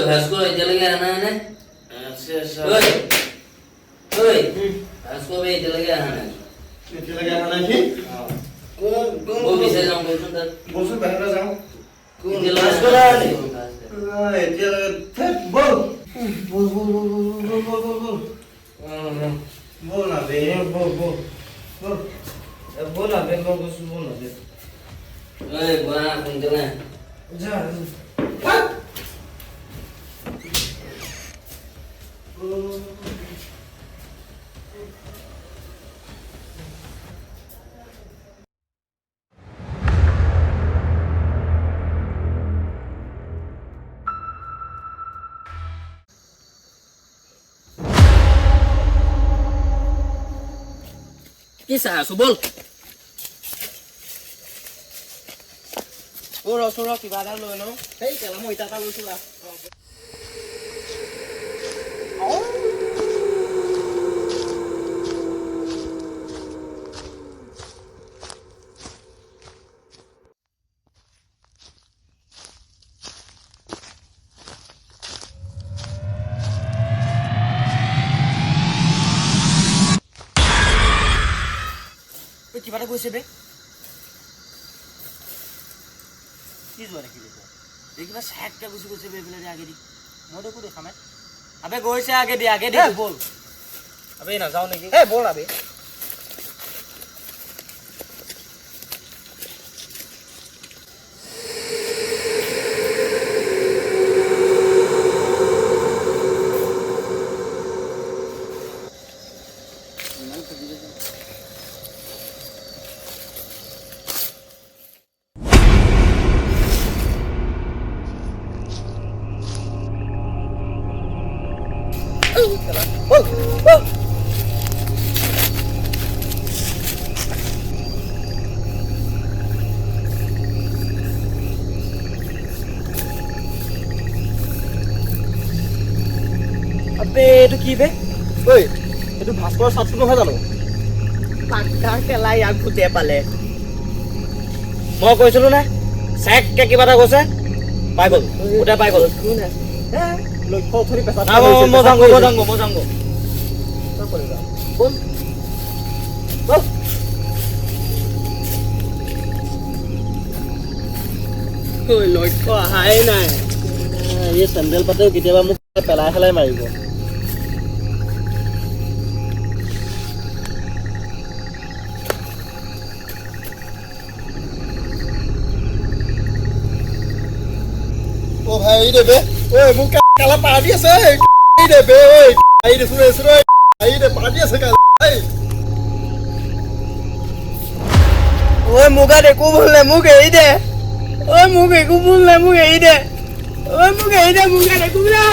भास्को चले गया ना ने अच्छा भास्को भाई चले गया ना जी हां कौन वो भी से जाऊं बोल सुन बाहर जाऊं कौन भास्को ला ले चल बोल ना बे बोल ना बे कुछ बोल ना बे ओए बना कौन चला जा Kisah subul. Suruh kiba dah lo no. Hei kalau mau ita tahu sudah. কিবাটা কৈছে বে কি যোৱা ৰাখি দেখো দেখিবা সাতটা গুছি গৈছে বে বেলে আগে দি মই দেখো দেখা নাই আবে গৈছে আগে দি বল আবে না যাও নাকি এ বল আবে এইটো কি বে ঐ এইটো ভাস্কৰ ছাত্ৰ নহয় জানো পাক্কা খেলা ইয়াক ভূতে পালে মই কৈছিলো না চেককে কিবা এটা কৈছে পাই গ'ল ভূতে পাই গ'ল লক্ষ্য ধৰি পেছা মই যাংগো বল ঐ লক্ষ্য আহাই নাই এই চেণ্ডেল পাতেও কেতিয়াবা মোক পেলাই মাৰিব ভাই দেবে ওই মুখ কালা পাড়ি আছে এই দেবে ওই এই রে সুরে সুরে এই রে পাড়ি আছে কালা ওই মুগা দেখো বললে মুখ এই দে ওই মুখ একো বললে মুখ এই দে মুগা দেখো না